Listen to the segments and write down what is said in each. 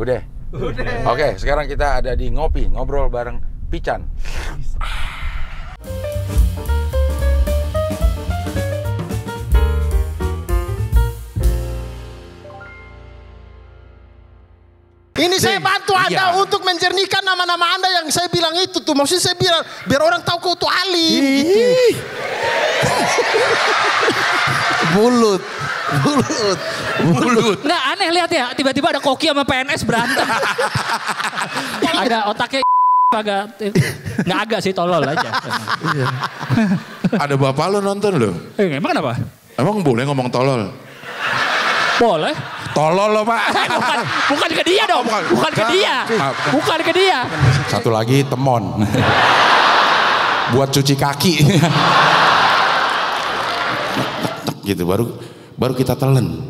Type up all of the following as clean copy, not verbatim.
Udah. Oke, sekarang kita ada di ngopi, ngobrol bareng Pican. Ini saya bantu Anda untuk menjernihkan nama-nama Anda yang saya bilang itu tuh. Maksudnya saya bilang biar orang tahu kau tuh alim. Gitu. Bulut. Nggak aneh lihat ya, tiba-tiba ada Koki sama PNS berantem. Ada otaknya agak, nggak agak sih, tolol aja. Ada bapak lo nonton lo? Emang kenapa? Emang boleh ngomong tolol? Boleh. Tolol lo pak. Bukan ke dia dong, bukan ke dia. Bukan ke dia. Satu lagi temon. Buat cuci kaki. Gitu baru kita telan.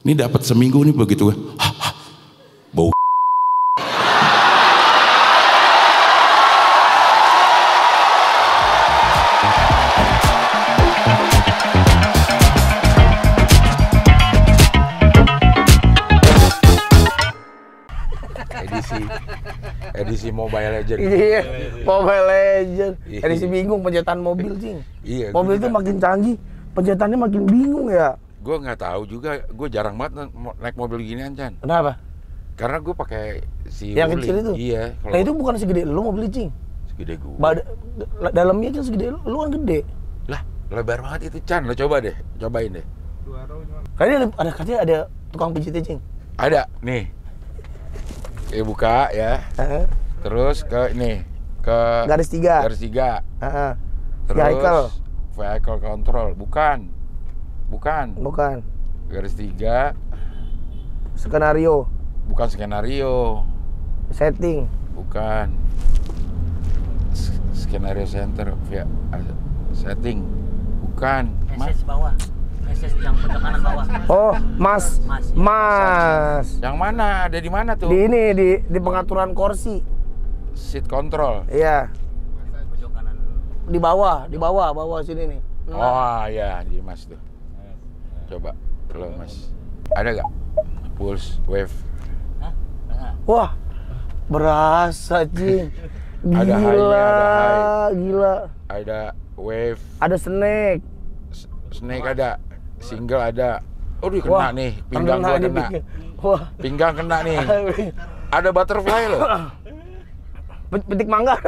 Ini dapat seminggu nih begitu. Bau. Edisi Mobile Legend. Iya, Mobile Legend. Edisi bingung pencetan mobil, Cing. Iya. Mobil tuh makin canggih, pencetannya makin bingung ya. Gue nggak tahu juga, gue jarang banget naik mobil ginian, Chan. Kenapa? Karena gue pakai si yang Uli. kecil itu? Iya. Nah itu bukan segede lu mobil, Cing. Segede gue. Dalamnya kan segede lu kan gede. Lah, lebar banget itu, Chan. Lo coba deh, cobain deh. Kayaknya katanya ada tukang pijitnya, Cing. Ada, nih. Buka ya. Terus ke ini, ke garis 3. Garis 3. Terus vehicle control, bukan. Garis 3. Skenario. Bukan skenario. Setting. Bukan. Skenario center via setting. Bukan. Message bawah. Message yang pojok kanan bawah. Oh, Mas. Yang mana? Ada di mana tuh? Di ini di pengaturan kursi. Seat control. Iya. Pojok kanan. Di bawah sini nih. Oh ya, di Mas tuh. Coba, lo Mas. Ada gak? Pulse, wave. Wah, berasa, Cing. Gila, Ada high-nya, ada high. Gila. Ada wave. Ada snake. Snake ada. Single ada. Aduh kena. Wah, nih, pinggang gua kena. Wah. Pinggang kena nih. Ada butterfly loh. Petik mangga.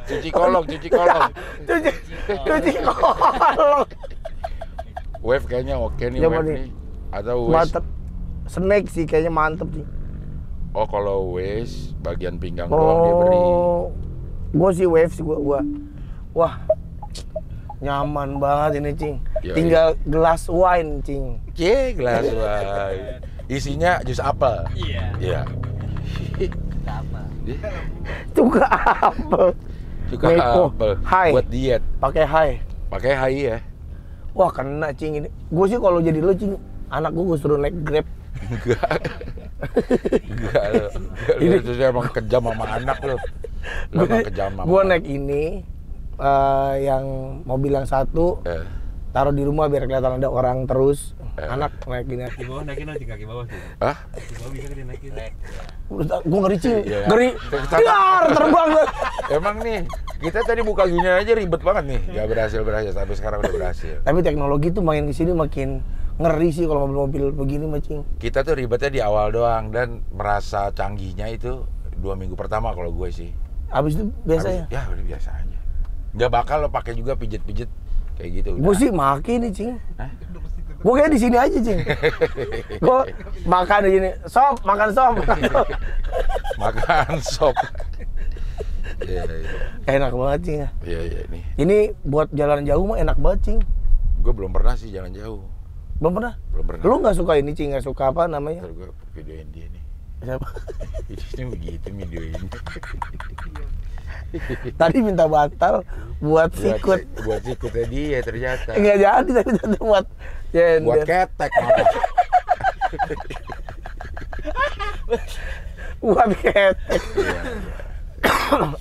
Cuci kolong. Cuci kolong. Wave kayaknya oke nih, coba wave nih. Atau waist. Snake sih kayaknya mantep sih. Oh, kalau waist bagian pinggang doang dia beri. Gua sih wave sih gua. Wah. Nyaman banget ini, Cing. Tinggal gelas wine, Cing. Gelas wine. Isinya jus apel. Iya. Cuka apel. Cuka apel. High. Buat diet. Pakai high ya. Wah, kena, Cing ini. Gue sih kalau jadi lu, Cing, anak gue suruh naik Grab. Enggak lo. Itu emang kejam sama anak lo. Lo emang kejam sama. Gue naik ini yang mobil yang satu. Taruh di rumah biar kelihatan ada orang terus. Anak naik gini. Di bawah naikin nanti kaki bawah tuh. Hah? Di bawah bisa dinaikin. Gue ngeri, Cing. Ngeri. Biar terbang. Emang nih, kita tadi buka gini aja ribet banget nih. Gak berhasil. Tapi sekarang udah berhasil. Tapi teknologi tuh makin kesini makin ngeri sih kalau mobil-mobil begini, Cing. Kita tuh ribetnya di awal doang. Dan merasa canggihnya itu 2 minggu pertama kalau gue sih. Abis itu biasa ya? Ya udah biasa aja. Gak bakal lo pakai juga pijet-pijet kayak gitu. Gue sih makin nih, Cing. Gue kayak di sini aja, Cing. Gue makan di sini. Makan sop. Makan sop. Iya. Enak banget, Cing. Iya nih. Ini buat jalan jauh mah enak banget, Cing. Gue belum pernah sih jalan jauh. Belum pernah? Belum pernah. Lu nggak suka ini, Cing? Nggak suka apa namanya? Ntar gue videoin dia nih. Siapa? Ini begitu videoin. Tadi minta batal buat sikut. Buat sikutnya dia ternyata. Enggak jadi, tapi ternyata buat jender. Buat ketek malah. Buat ketek.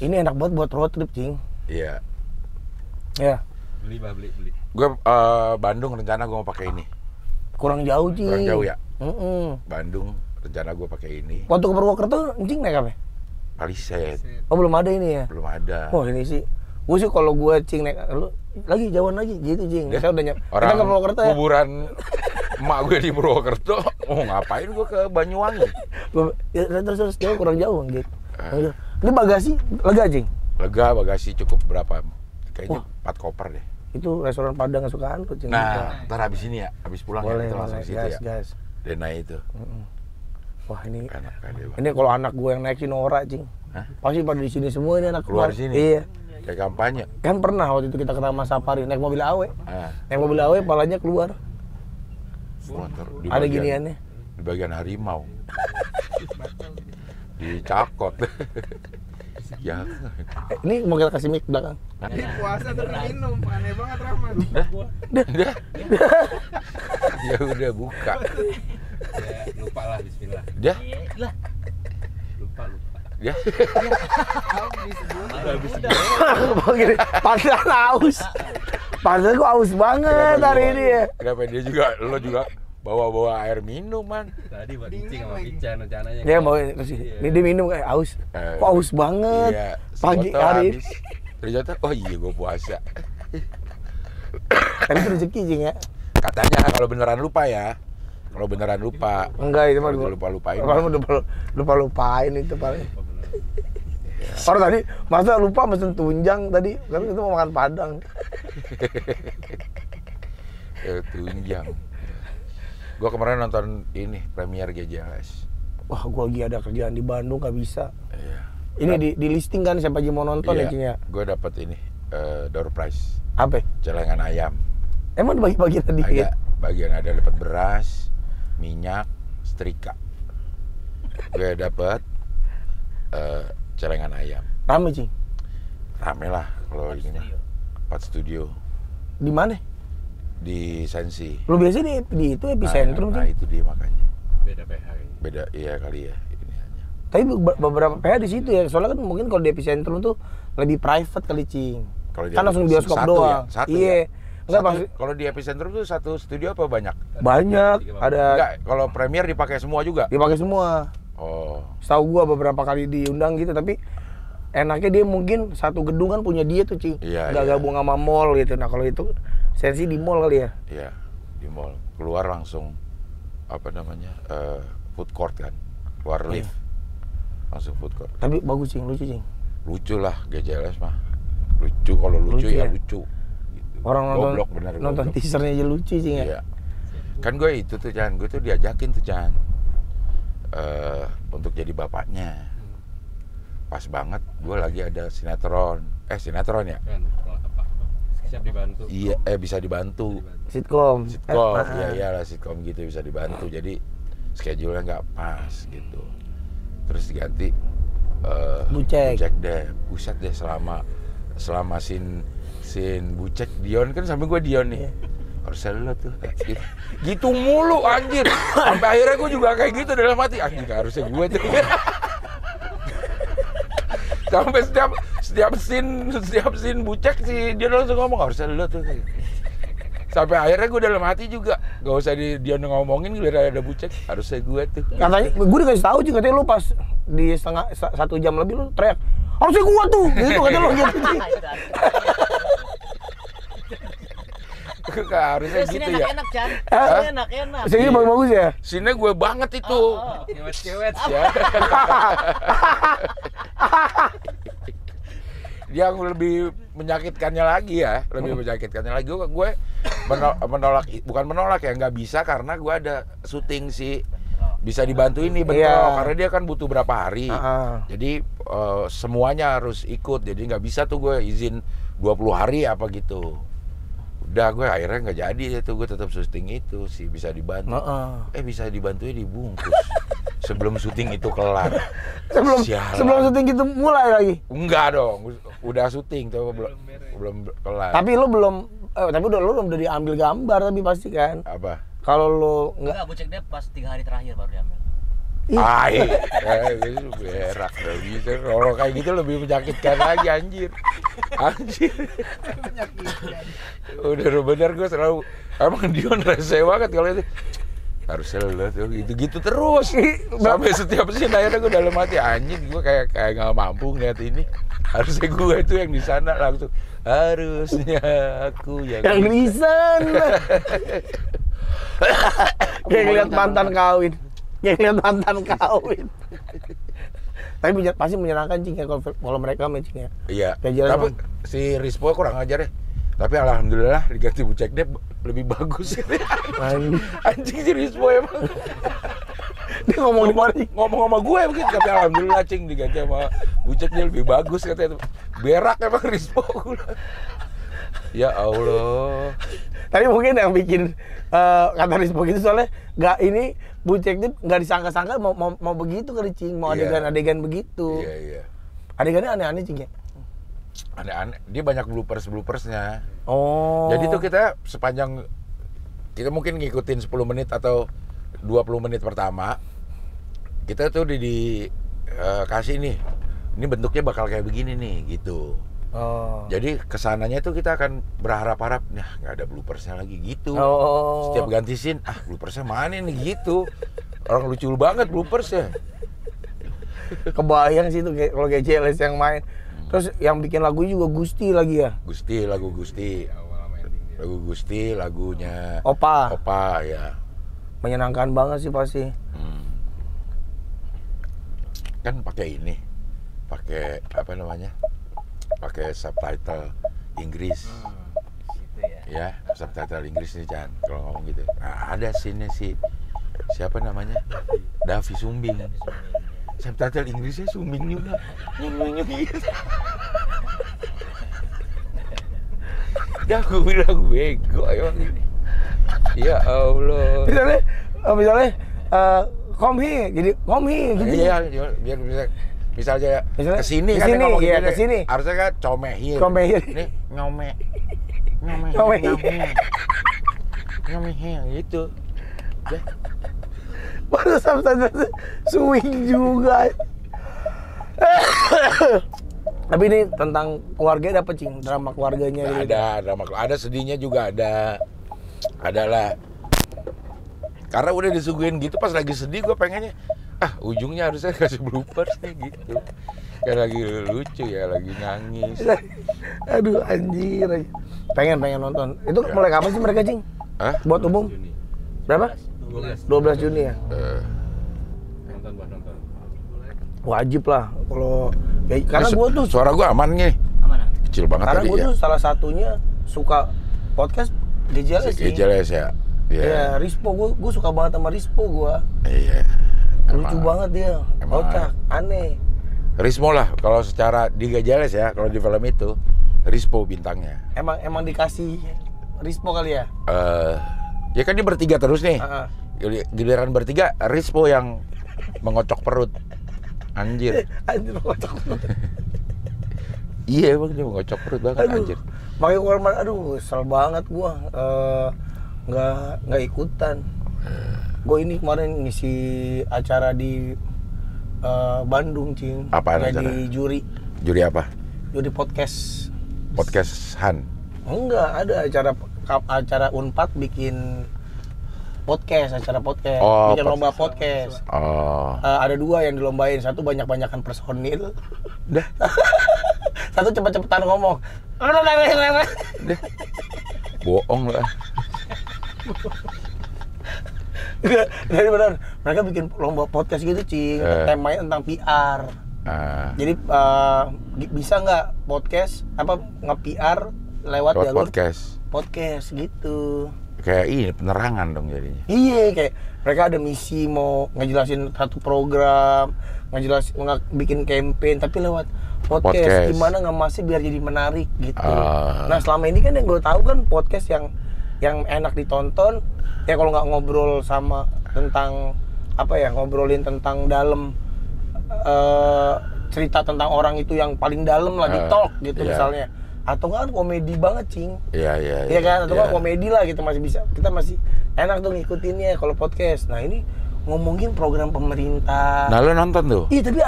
Ini enak banget buat road trip, Cing. Iya. Ya. Beli. Gue Bandung rencana gue mau pakai ini. Kurang jauh, Cing. Kurang jauh ya? Heeh. Bandung, rencana gue pakai ini. Waktu ke Purwokerto, Cing naik apa? Palisade. Oh, belum ada ini ya? Belum ada. Wah, ini sih. Gue sih kalau gue Cing naik, lu lagi jauhan lagi gitu, Cing. Dia Saya udah nyampe. Orang Kita ke Purwokerto ya. kuburan emak gue di Purwokerto, ngapain gue ke Banyuwangi? Ya, terus jauh kurang jauh gitu. Ini bagasi lega, Cing. Lega bagasi cukup berapa? Kayaknya 4 koper deh. Itu restoran Padang kesukaan lu, Cing. Nah, ntar habis ini ya, habis pulang boleh, ya kita langsung situ gas, ya. gas. Dena itu. Wah, ini Enak kan dia, Bang. ini kalau anak gue yang naikin Nora, Cing. Hah? Pasti pada di sini semua ini anak Keluar sini. Iya. Kayak kampanye. Kan pernah waktu itu kita ke Taman Safari naik mobil AW. Ah, Naik mobil AW palanya keluar. motor di Ada bagian- giniannya. Di bagian harimau. Dicakot. Ya. Ini mau kita kasih mic belakang. Puasa terus minum, aneh banget Rahman. Udah. Ya udah buka. Ya, lupa lah bismillah. Dia. Lupa. Dia. Begini, padahal haus. Padahal gua haus banget hari ini ya. Kenapa dia juga, lo juga bawa air minum, man. Tadi buat Icing sama Pican rencananya. Dia mau terus ini dia minum kayak haus. Kok haus banget. Iya, Pagi sebotol hari ini. habis. Ternyata, oh iya gue puasa. Tapi itu rezeki, Cing ya. Katanya kalau beneran lupa ya. Kalau beneran lupa. Enggak, itu mah Kalau lupa-lupain. Kalau lupa-lupain itu paling. Orang tadi masa lupa mesen tunjang tadi, kan itu mau makan Padang. Tunjang. Gue kemarin nonton ini premier GJLS. Wah, gua lagi ada kerjaan di Bandung gak bisa. Iya. Ini di listing kan siapa aja mau nonton ya, Cing ya? Gue dapet ini door prize, Apa? celengan ayam. Emang dibagi-bagi tadi? Ada bagian ada dapat beras, minyak, setrika. Gue dapet celengan ayam. Rame, Cing. Rame lah kalau ini mah. 4 studio Di mana? di Sensi. Lu biasanya di itu epicentrum, Nah, Cing. itu dia makanya. Beda PH ini. Beda iya kali ya ini hanya. Tapi beberapa PH di situ ya. Soalnya kan mungkin kalau di epicentrum tuh lebih private kali, Cing. Kalau di Kan langsung bioskop satu doang. Ya? Satu Iya. ya? Enggak Satu, maksud kalau di epicentrum tuh satu studio apa banyak? banyak, ada Enggak, kalau premier dipakai semua juga. dipakai semua. Oh. Setahu gua beberapa kali diundang gitu, tapi enaknya dia mungkin satu gedung kan punya dia tuh, Cing. Iya, Nggak iya. gabung sama mall gitu. Nah, kalau itu Sensi di mall kali ya. Iya, di mall. Keluar langsung apa namanya? Food court kan. Keluar Iya. lift. Langsung food court. Tapi bagus, Cing, lucu, Cing. Lucu lah GJLS mah. Lucu kalau lucu, Lucu ya ya? lucu. Gitu. Orang nonton Goblok, bener, nonton goblok. teasernya aja lucu, Cing ya. Iya. Kan gue itu tuh Chan, gue tuh diajakin tuh Chan. Untuk jadi bapaknya. Pas banget gue lagi ada sinetron. Sinetron ya? Kan apa? Siap dibantu. Iya, bisa dibantu. Sitkom. Sitkom, Ah. iya iyalah sitkom gitu bisa dibantu. Jadi schedule-nya nggak pas gitu. Terus diganti Bucek. deh. Buset deh selama scene Bucek Dion kan sampai gue Dion nih. Harusnya lo tuh gitu mulu anjir. Sampai akhirnya gue juga kayak gitu dalam hati. Anjir harusnya gue tuh. Sampai setiap scene Bucek si Dion langsung ngomong harusnya lo tuh. Sampai akhirnya gue dalam hati juga gak usah Dion ngomongin gue ada Bucek harusnya gue tuh. Katanya gue dikasih tahu, Cing, katanya lu pas di setengah 1 jam lebih lu teriak, harusnya gua tuh. Gitu katanya lu gitu, Cing. Harusnya gitu ya. Enak, Chan. Hah? Enak. Sini bagus-bagus ya. Scene-nya gue banget itu. Cewek-cewek. Ya. Yang lebih menyakitkannya lagi ya, gue menolak, bukan menolak ya, nggak bisa karena gue ada syuting sih, bisa dibantu ini bentrok, Iya. karena dia kan butuh berapa hari, Ah. jadi semuanya harus ikut, jadi nggak bisa tuh gue izin 20 hari apa gitu. Udah gue akhirnya nggak jadi itu, gue tetap syuting itu sih bisa dibantu. Bisa dibantunya dibungkus sebelum syuting itu kelar. Sialan. Sebelum syuting gitu mulai lagi. Enggak dong, udah syuting tuh belum kelar. Tapi lu belum tapi lu udah diambil gambar tapi pasti kan. Apa? Kalau lu enggak Enggak, Bucek dia pas 3 hari terakhir baru diambil. Gitu berak dong gitu. Kalau kayak gitu lebih menyakitkan lagi anjir. Udah bener gue selalu emang Dion rese banget kalau itu. Harusnya lo tuh gitu-gitu terus sampai setiap scene akhirnya gue dalam hati anjing gue kayak nggak mampu ngeliat ini. Harusnya gue itu yang di sana langsung harusnya aku yang di sana. Kayak ngeliat mantan kawin. Tapi pasti menyenangkan cing ya kalau mereka matching ya. Iya. Tapi si Rispo kurang ajar ya. Tapi alhamdulillah diganti Bucek Dep lebih bagus. Anjing si Rispo emang. Dia ngomong sama gue begitu, tapi alhamdulillah cing diganti sama Bucek dia lebih bagus katanya. Berak emang Rispo. Ya Allah. Tapi mungkin yang bikin kata Rispo gitu soalnya ini Bucek Dep nggak disangka-sangka mau begitu kali cing, mau adegan begitu. Iya. Adegannya aneh-aneh cing ya. Aneh-aneh, dia banyak bloopersnya. Oh. Jadi tuh kita sepanjang kita mungkin ngikutin 10 menit atau 20 menit pertama, kita tuh kasih nih, ini bentuknya bakal kayak begini nih, gitu. Oh. Jadi kesananya tuh kita akan berharap-harap, nah nggak ada bloopersnya lagi gitu. Oh. Setiap ganti scene, bloopersnya mana nih gitu. Orang lucu banget bloopersnya. Kebayang sih tuh kalau kayak JLS yang main. Terus yang bikin lagu juga Gusti lagi ya? Lagu Gusti. Lagu Gusti, lagunya Opa ya. Menyenangkan banget sih pasti. Kan pakai ini. Pakai apa namanya? Pakai subtitle Inggris. Ya, subtitle Inggris nih Chan. Kalau ngomong gitu. Nah, ada scene-nya siapa namanya? Davi Sumbing. Subtitle Inggrisnya Sumbing juga. Nyung gitu. Ya gue bilang bego emang ini. Ya Allah. Misalnya come here, jadi come here gitu. Iya, biar bisa misalnya kesini kan ngomong iya, gini. Kesini. Harusnya kan comehir. Ini Ngomehir gitu. Ya. Baru sampai swing juga. Tapi ini tentang keluarga dapat cing, drama keluarganya gitu. Ada sedihnya juga ada. Adalah karena udah disuguhin gitu pas lagi sedih gue pengennya ujungnya harusnya kasih bloopers nih gitu. Kayak lagi lucu ya, lagi nangis. Aduh anjir. Pengen nonton. Itu mulai kapan sih mereka cing? Buat umum? Berapa? 12 Juni ya? Nonton. Wajib lah kalau karena gue tuh suara gue aman nih. Kecil banget karena tadi ya. Karena gue tuh salah satunya suka podcast GJLS sih. GJLS ya. Iya, Rispo gue suka banget sama Rispo gue. Iya. Lucu banget dia. Kocak, aneh. Rispo lah kalau secara di GJLS ya, kalau di film itu Rispo bintangnya. Emang dikasih Rispo kali ya? Ya kan dia bertiga terus nih. Giliran bertiga, Rispo yang mengocok perut. Anjir mengocok perut. Iya emang dia mengocok perut banget anjir. Makanya gue kesel banget gue nggak ikutan. Gue ini kemarin ngisi acara di Bandung cing. Apaan acara? Jadi juri. Juri apa? Juri podcast. Podcast Han? Enggak, ada acara Unpad bikin acara podcast, bikin lomba podcast. Ada 2 yang dilombain, satu banyak-banyakan personil. Dah. Satu cepet-cepetan ngomong. Dah. Bohong lah. Jadi benar, mereka bikin lomba podcast gitu cing, temanya tentang PR. Jadi bisa nggak podcast nge-PR lewat jalur podcast gitu. Kayak ini penerangan dong jadinya. Iya, kayak mereka ada misi mau ngejelasin satu program, bikin campaign tapi lewat podcast. Gimana ngemasnya biar jadi menarik gitu. Nah selama ini kan yang gue tahu kan podcast yang enak ditonton ya kalau nggak ngobrol sama tentang ngobrolin tentang dalam cerita tentang orang itu yang paling dalam lah di talk gitu misalnya. Atau kan komedi banget cing. Iya kan, atau kan komedi lah gitu kita masih enak tuh ngikutinnya kalau podcast. Nah ini ngomongin program pemerintah. Nah, lo nonton tuh? Iya, tapi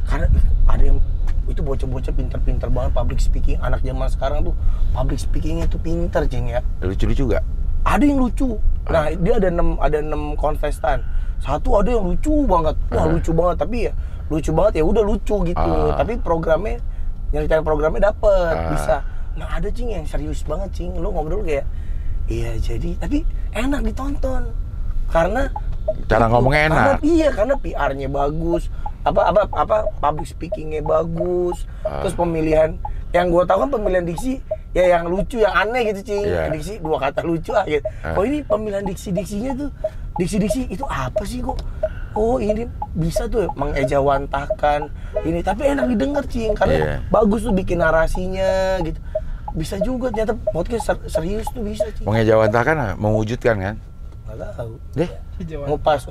karena ada yang itu bocah-bocah pinter-pinter banget public speaking. Anak zaman sekarang tuh public speakingnya tuh pinter, Cing ya. Lucu-lucu juga? Ada yang lucu. Nah, dia ada 6 kontestan. Satu ada yang lucu banget. Wah, lucu banget, tapi ya lucu banget ya udah lucu gitu. Tapi nyeritain programnya dapet, bisa. Nah, ada, Cing, yang serius banget, Cing. Lu ngobrol kayak, iya jadi, tapi enak ditonton. Karena cara ngomongnya enak. Karena PR-nya bagus. Public speaking-nya bagus. Terus pemilihan, yang gue tahu kan pemilihan diksi ya yang lucu, yang aneh gitu, Cing. Diksi 2 kata lucu gitu. Oh, ini pemilihan diksi-diksinya tuh, diksi-diksi itu apa sih kok? Oh, ini bisa tuh mengejawantahkan ini, tapi enak didengar, Cing, karena bagus tuh bikin narasinya gitu. Bisa juga ternyata podcast serius tuh bisa, Cing. Mengejawantahkan, mewujudkan kan? Nggak tahu. Deh? Mengupas.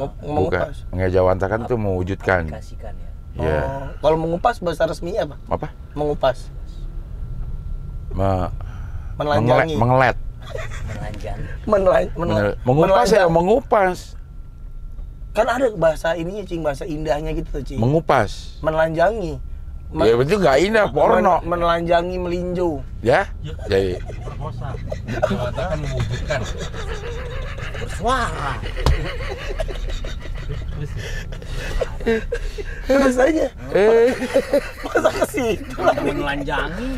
Mengejawantahkan tuh mewujudkan. Kasihkan ya. Iya. Kalau mengupas bahasa resminya apa? Apa? Mengupas. Menelanjangi. Mengelet. Mengupas ya, mengupas. Kan ada bahasa ininya, Cing, bahasa indahnya gitu tuh, Cing. Mengupas. Menelanjangi. Ya betul nggak indah, porno. Menelanjangi melinjo. Ya? Jadi. Mengatakan mewujudkan. Bersuara. Terus aja. Masa ke situ lagi. Menelanjangi.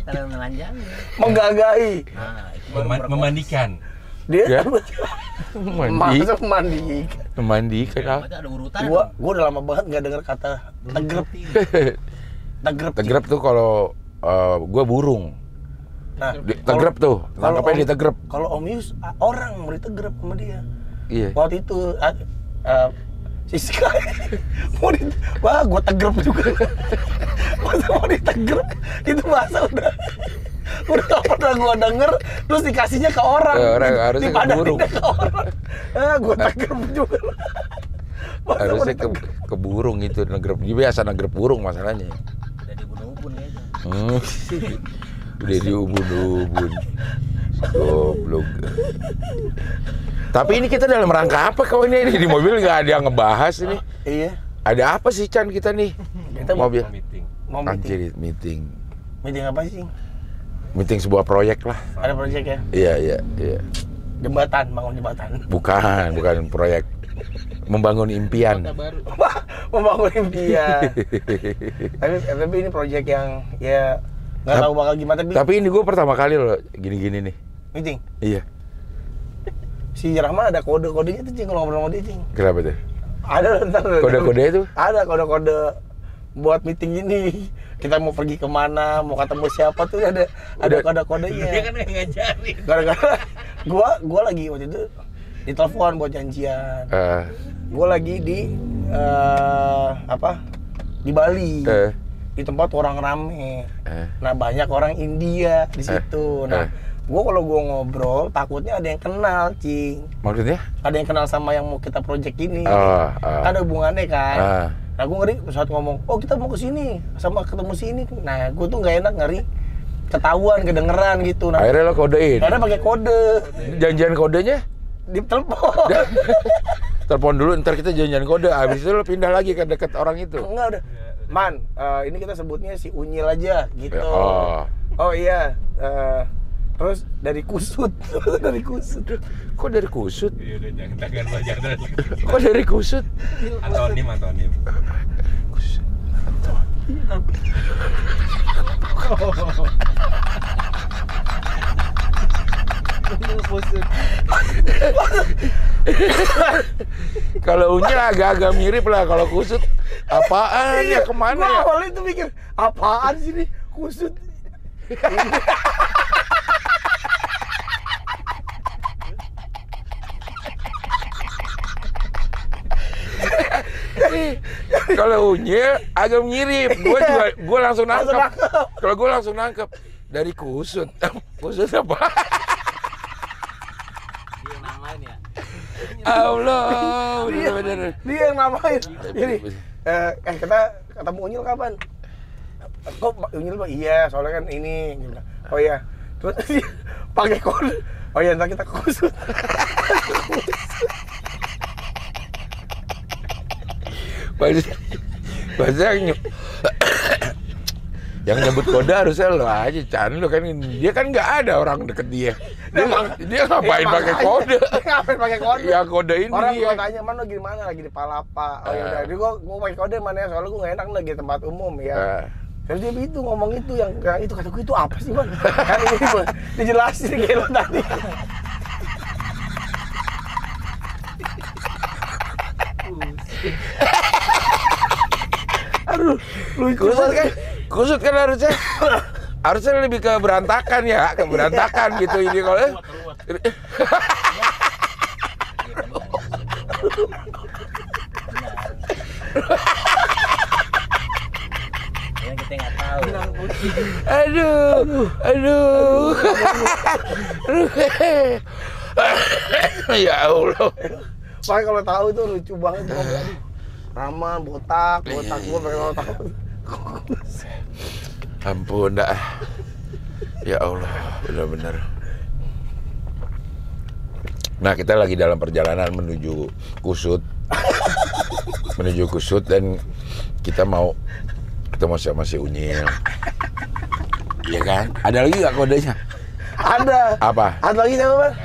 Cara menelanjangi. Menggagahi. Memandikan. Dia Mandi. Masa memandikan. Memandikan. Berarti ada urutan. Gua udah lama banget nggak dengar kata tegrep. Tegrep tuh kalau gua burung. Nah, tegrep tuh. Nangkapnya di tegrep. Kalau Om Yus orang mau ditegrep sama dia. Iya. Waktu itu si Sky wah gue tegrep juga. Mau ditegrep itu bahasa udah gak pernah gue denger, terus dikasihnya ke orang. Orang harusnya ke burung. Ke orang. Gue tegrep juga. Harusnya ke burung itu, negrep. Biasa negrep burung masalahnya. Udah diubun-ubun ya. Udah diubun-ubun. Goblok. Tapi ini kita dalam rangka apa kau ini di mobil nggak ada yang ngebahas ini? Iya. Ada apa sih, Chan, kita nih? Kita mobil. Mau Anjir, meeting. Meeting apa sih? Meeting sebuah proyek lah. Ada proyek ya? Iya. Bangun jembatan. Bukan proyek. Membangun impian. Membangun impian. tapi ini proyek yang ya nggak tahu bakal gimana. Tapi ini gue pertama kali loh gini-gini nih. Meeting? Iya. Si Rahman ada kode-kodenya tuh, Cing, kalau ngobrol sama dia, Cing. Kenapa tuh? Ada ntar. Kode-kode itu? Ada kode-kode buat meeting ini. Kita mau pergi kemana, mau ketemu siapa tuh ada kode-kodenya. Dia kan yang ngajarin. Gara-gara gua lagi waktu itu ditelepon buat janjian. Gua lagi di di Bali. Di tempat orang rame. Nah, banyak orang India di situ. Nah, gua ngobrol takutnya ada yang kenal, Cing. Maksudnya? Ada yang kenal sama yang mau kita project ini. Kan ada hubungannya kan. Nah, gue ngeri saat ngomong, oh kita mau ke sini sama ketemu sini. Nah, gue tuh nggak enak, ngeri ketahuan, kedengeran gitu. Nah, akhirnya lo kodein. Akhirnya pakai kode. Janjian kodenya? Di telepon. Telepon dulu, ntar kita janjian kode. Habis itu lo pindah lagi ke dekat orang itu. Enggak, udah. Man, ini kita sebutnya si Unyil aja gitu. Oh iya. Terus dari kusut. Dari kusut. Kok dari kusut? Iya udah jangan. Kok dari kusut? Antonim. Kusut. Kalau Unyil agak-agak mirip lah, kalau kusut apaan ya, kemana ya? Awalnya tuh mikir, apaan sih nih kusut? Kalau Unyil agak mirip, gue langsung nangkep. Kalau gue langsung nangkep dari kusut. Kusut apa? Dia namain ya. Allah, bener-bener. Dia yang namain. Jadi, kita ketemu Unyil kapan? Kok Unyil Pak? Iya, soalnya kan ini. Oh iya. Terus pakai kode. Oh iya, ntar kita kusut. Bahasa yang nyebut kode harusnya lo aja, Chan. Lo kan dia kan nggak ada orang deket dia. Dia ngapain pakai kode? Ngapain pakai kode? Ya kode ini. Orang gua tanya, "Man, lo gimana lagi di Palapa?" Oh ya udah, jadi gua pakai kode mana ya? Soalnya gua enggak enak lagi di tempat umum ya. Terus dia itu ngomong itu yang itu kata gue itu apa sih, Man? Kan ini gua dijelasin kayak lo tadi. Aduh, lucu banget. Kusut kan harusnya lebih ke berantakan ya, ke berantakan gitu ini kalau. Yang kita nggak tahu. Aduh. Ya Allah. Pak kalau tahu itu lucu banget tuh. Raman, botak gua pengen tahu. Ampun dah. Ya Allah, benar-benar. Nah, kita lagi dalam perjalanan menuju Kusut. Menuju Kusut dan kita mau ketemu sama si Unyil. Iya kan? Ada lagi nggak kodenya? Ada. Apa? Ada lagi siapa, Bang?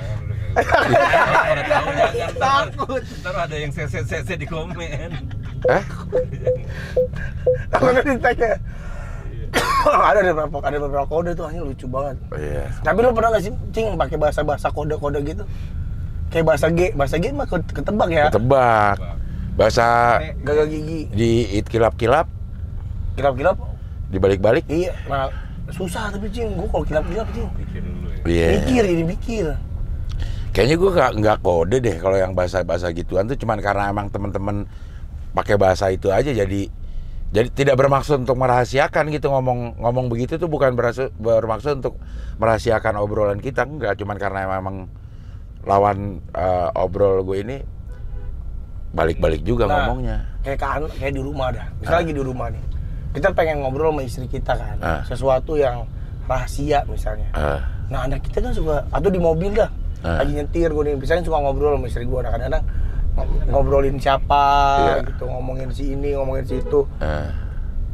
Takut. Ntar ada yang sese di komen. Takut ditanya. Ada beberapa kode tuh hanya lucu banget. Iya. Tapi lu pernah nggak sih, Cing, pakai bahasa kode-kode gitu? Kayak bahasa G mah ketebak ya. Ketebak. Bahasa Gagal gigi. di kilap-kilap, Kilap-kilap. dibalik-balik. Iya. Nah, susah tapi, Cing. Gua kalau kilap-kilap, Cing. Pikir dulu ya. Iya. Mikir. Kayaknya gue nggak kode deh kalau yang bahasa gituan tuh cuman karena emang temen-temen pakai bahasa itu aja jadi tidak bermaksud untuk merahasiakan gitu ngomong begitu tuh bukan bermaksud untuk merahasiakan obrolan kita, enggak, cuman karena emang lawan obrol gue ini balik-balik juga ngomongnya. Kayak di rumah dah. Misalnya lagi di rumah nih. Kita pengen ngobrol sama istri kita kan. Sesuatu yang rahasia misalnya. Nah, anak kita kan suka atau di mobil dah. Lagi nyetir gue nih, misalnya suka ngobrol sama istri gue, kadang-kadang ngobrolin siapa gitu, ngomongin si ini, ngomongin si itu,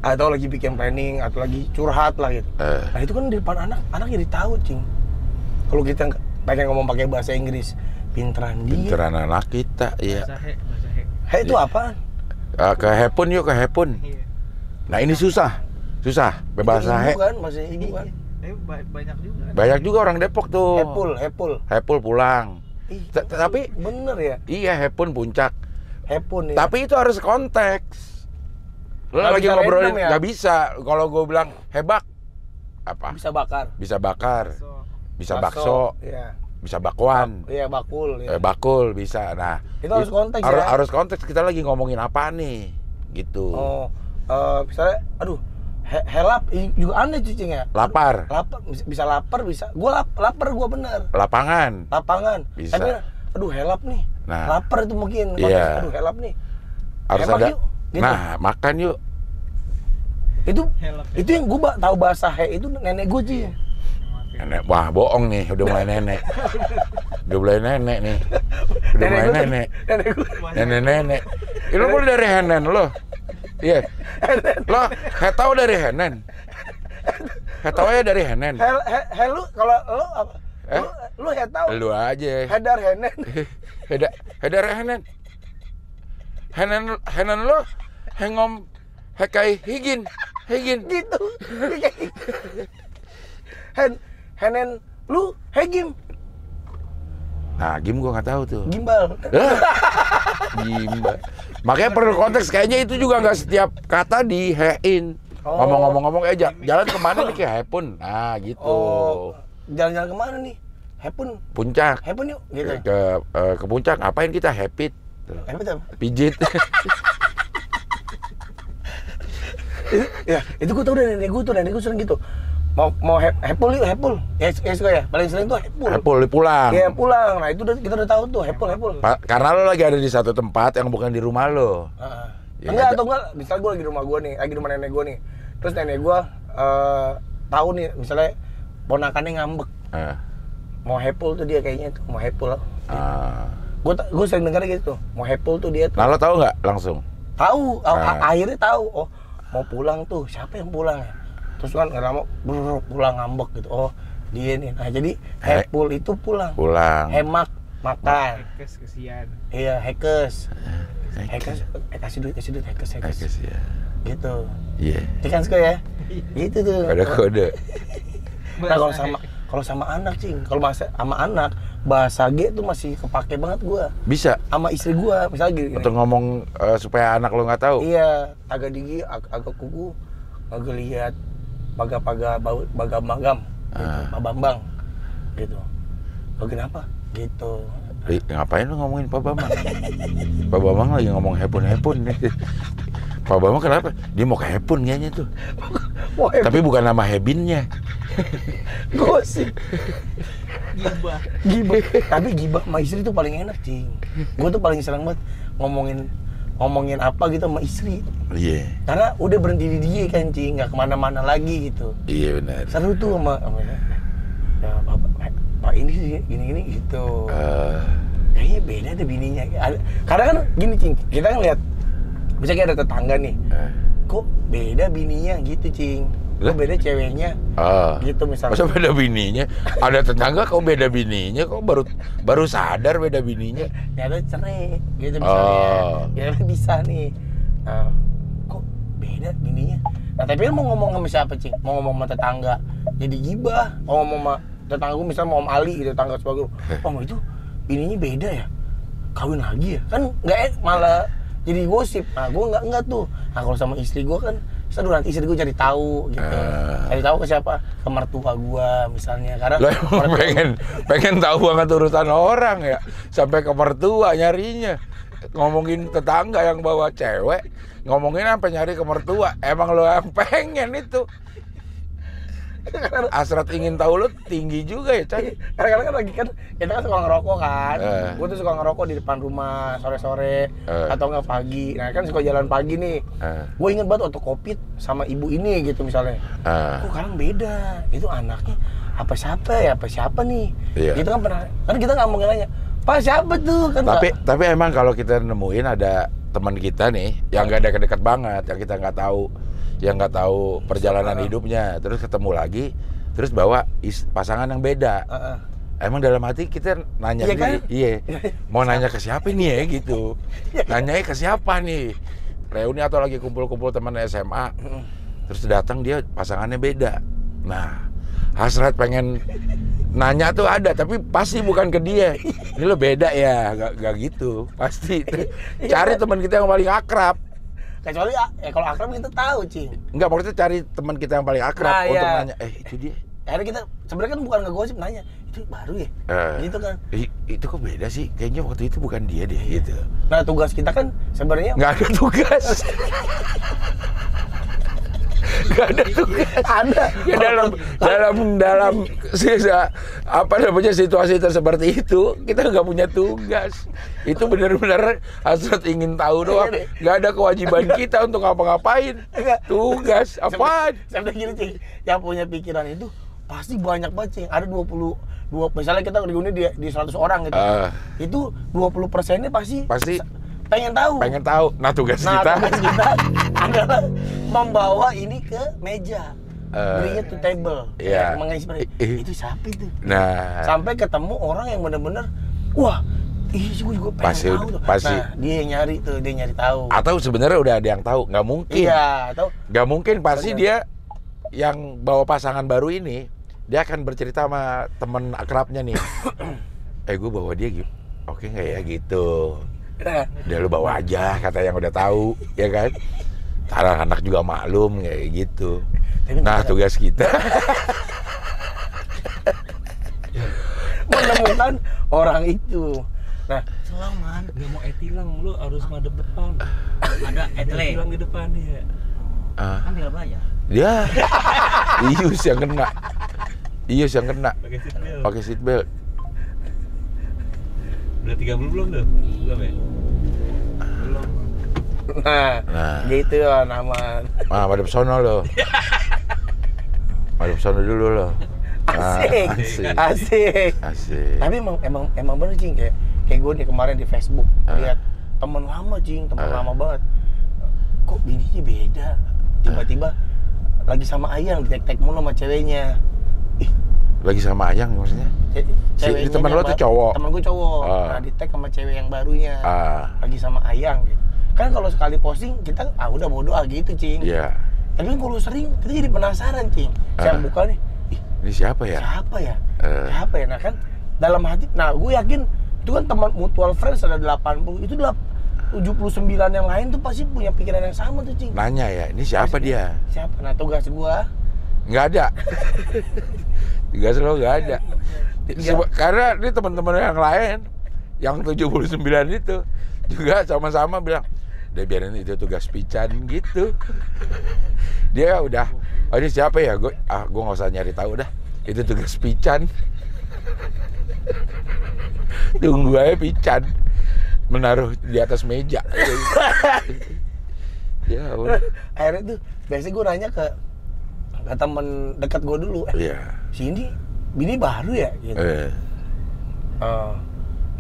atau lagi bikin planning, atau lagi curhat lah gitu. Nah itu kan di depan anak jadi tahu, Cing. Kalau kita pengen ngomong pakai bahasa Inggris, pinteran anak kita, iya. Bahasa He itu apaan? Ke hepun yuk, ke hepun. Nah ini susah, bahasa he. Kan, bahasa ibu kan. banyak juga. Banyak juga orang Depok tuh. Hepul pulang. Tapi bener ya? Iya, hepun puncak. Hepun ya. Tapi itu harus konteks. Lo Nggak lagi bisa ngobrolin random ya? nggak bisa. Kalau gue bilang hebak apa? Bisa bakar. Bisa bakar. Bisa bakso. Iya. Bisa bakwan. Iya, bakul ya. Bakul bisa. Nah, itu harus konteks ya. Harus konteks, kita lagi ngomongin apa nih? Gitu. Oh, misalnya aduh, helap juga aneh Cing ya. Lapar. Bisa lapar, bisa. Gua lapar gua bener. Lapangan. Bisa. Tapi aduh helap nih. Nah, lapar itu mungkin. Iya. Aduh helap nih. Harus Hemat ada. Yuk, gitu. Nah, makan yuk. Itu yang gua tahu bahasa he itu nenek gua, Cing. Nenek, wah bohong nih, udah mulai nenek. Udah mulai nenek nih. Udah mulai nenek. Nenek. Ini lo dari Henen lo. Iya. Lo hetau dari Henen. Hetau ya dari Henen. Lu kalau lu apa? Lu hetau. Lu aja. Hedar Henen. Hedar Henen. Henen lo hengom hekai higin. Gitu. Henen lu hegim. Nah, Gim gua nggak tahu tuh. Gimbal. Gimbal. Makanya perlu konteks, kayaknya itu juga nggak setiap kata di-he-in. Ngomong-ngomong jalan kemana nih, kayak hepun. Nah, gitu. Oh, jalan-jalan kemana nih? Hepun. Puncak. Hepun yuk, gitu. Ke puncak, ngapain kita? Hepit. Hepit apa? Pijit. Ya, itu gua tahu dari nenek gua sering gitu. Mau hepul yuk, hepul. Ya suka ya. Paling sering tuh hepul. Hepul pulang. Iya, pulang. Nah, itu kita udah tahu tuh hepul. Karena lo lagi ada di satu tempat yang bukan di rumah lo. Ya, enggak, misalnya gue lagi di rumah gue nih, lagi di rumah nenek gue nih. Terus nenek gue tahu nih, misalnya ponakannya ngambek. Mau hepul tuh dia kayaknya tuh, mau hepul. Gue sering dengar gitu, mau hepul tuh dia tuh. Nah, lo tahu nggak langsung? Tahu, akhirnya tahu. Oh, mau pulang tuh, siapa yang pulang ya? Terus kan nggak lama pulang ngambek gitu. Oh, dia nih. Nah, jadi hepul itu pulang. Hemat makan. Hekes kesian. Iya, hekes. Kasih duit hekes. Ya. Gitu. Iya. Ikan suka ya? Gitu tuh. Ada kode. Nah, kalau sama anak, Cing. Kalau sama anak, bahasa G tuh masih kepake banget gua. Bisa Sama istri gua, misalnya gini. untuk ngomong supaya anak lo nggak tahu. Iya, agak gigi, agak kuku, agak lihat, bagam, gitu, Pak Bambang, gitu. Oh, kenapa? Gitu. Ngapain lu ngomongin Pak Bambang? Pak Bambang lagi ngomong hepun. Pak Bambang kenapa? Dia mau ke hepun kayaknya tuh. Tapi bukan nama hebinnya. Gosip. Gibah. Tapi gibah sama istri tuh paling enak, Cing. Gue tuh paling senang banget ngomongin apa gitu sama istri. Iya. Karena udah berhenti di dia kan, Cing, nggak kemana-mana lagi gitu. Iya benar. Seru tuh sama ya Pak ini sih gini gitu. Kayaknya beda deh bininya. Karena kan gini, Cing, kita kan lihat misalnya ada tetangga nih. Kok beda bininya gitu, Cing. Kok beda ceweknya. Gitu misalnya. Masa beda bininya? Ada tetangga kok beda bininya? Kok baru sadar beda bininya? Ya ada cerai gitu misalnya. Ya bisa nih. Nah, kok beda bininya? Nah, tapi mau ngomong sama siapa, Cing? Mau ngomong sama tetangga. Jadi gibah. Mau ngomong sama tetangga gue misalnya mau Om Ali gitu, tetangga sebagai. Oh, itu bininya beda ya? Kawin lagi ya? Kan malah jadi gosip. Nah, gue enggak tuh. Nah, kalau sama istri gue kan seru, nanti istri gue cari tahu gitu. Cari tahu ke siapa? Ke mertua gue misalnya. Karena lo pengen tahu banget urusan orang ya. Sampai ke mertua nyarinya. Ngomongin tetangga yang bawa cewek, ngomongin apa nyari ke mertua. Emang lo yang pengen itu. Hasrat ingin tahu lo tinggi juga ya, Chan. Kadang-kadang kan lagi kan kita kan suka ngerokok kan. Gue tuh suka ngerokok di depan rumah sore-sore atau enggak pagi. Nah, kan suka jalan pagi nih. Gue inget banget waktu Covid sama ibu ini gitu misalnya. Kok sekarang beda. Itu anaknya apa siapa nih? Iya. Gitu kan pernah. Kan kita nggak mau nanya, "Pak, siapa tuh?" Kan. Tapi emang kalau kita nemuin ada teman kita nih yang nggak dekat-dekat banget, yang kita nggak tahu perjalanan hidupnya, terus ketemu lagi, terus bawa pasangan yang beda. Emang dalam hati kita nanya sendiri, iya, mau nanya ke siapa nih ya gitu, nanyanya ke siapa nih, reuni atau lagi kumpul-kumpul teman SMA, terus datang dia pasangannya beda. Nah, hasrat pengen nanya tuh ada, tapi pasti bukan ke dia. Ini lo beda ya, gak gitu, pasti. Cari teman kita yang paling akrab. Kecuali kalau akrab kita tahu, Cing. Enggak, maksudnya cari teman kita yang paling akrab untuk nanya, itu dia. Akhirnya kita sebenarnya kan bukan ngegosip, nanya, itu baru ya? Gitu kan. Itu kok beda sih? Kayaknya waktu itu bukan dia deh, gitu. Nah, tugas kita kan sebenarnya nggak ada tugas. Gak ada tugas. Ada. Ya, dalam apa namanya situasi seperti itu kita nggak punya tugas. Itu benar-benar hasrat ingin tahu doang. Nggak ada kewajiban kita untuk ngapa-ngapain. Tugas apaan? Sampai gini, Cing, yang punya pikiran itu pasti banyak banget, Cing. Ada 22, misalnya kita reuni di 100 orang gitu. Itu 20%-nya pasti pengen tahu. Nah, tugas kita adalah membawa ini ke meja. Bring it to table. Iya. Itu siapa itu? Nah, sampai ketemu orang yang benar-benar, wah, gue juga pengen tahu tuh. Nah, dia nyari tahu. Atau sebenarnya udah ada yang tahu, nggak mungkin. Iya, atau nggak mungkin pasti dia yang bawa pasangan baru ini, dia akan bercerita sama temen akrabnya nih. Gue bawa dia gitu. Oke nggak ya gitu. Udah lu bawa aja, kata yang udah tahu, ya kan? Karena anak juga maklum kayak gitu. Nah, tugas kita menemukan orang itu. Nah, Selaman, nggak mau etilang, lu harus ngadep depan. Ada etilang di depan dia. Kan tinggal bayar. dia Ius yang kena. Pakai seat belt. Udah 30 belum tuh? Belum ya? Belum. Nah. Gitu ya nama. Madep sono lo. Madep sono dulu lo. Asik. Tapi emang bener, Cing, kayak gue nih kemarin di Facebook lihat temen lama, Cing, lama banget. kok bininya beda. Tiba-tiba lagi sama Ayang, di-tag mulu sama ceweknya. Lagi sama Ayang maksudnya? Ceweknya teman lo tuh cowok? Temen gue cowok. Nah, di-tag sama cewek yang barunya. Lagi sama Ayang gitu. Kan kalau sekali posting kita udah bodo gitu, Cing. Iya. Tapi kalau sering kita jadi penasaran, Cing. Saya buka nih. Ini siapa ya? Siapa ya? Siapa ya? Nah kan dalam hati, gue yakin itu kan teman mutual friends ada 80. Itu 79 yang lain tuh pasti punya pikiran yang sama tuh, Cing. Nanya ya, ini siapa dia? Siapa? Nah, tugas gua nggak ada. Tugas lo nggak ada. Karena ini teman-teman yang lain yang 79 itu juga sama-sama bilang, udah biarin itu tugas Pican gitu. Dia udah, oh ini siapa ya? Gue nggak usah nyari tahu dah. Itu tugas Pican. Tunggu aja Pican menaruh di atas meja. Ya udah. Akhirnya tuh biasanya gue nanya ke teman dekat gue dulu. Iya. Sini bini baru ya gitu.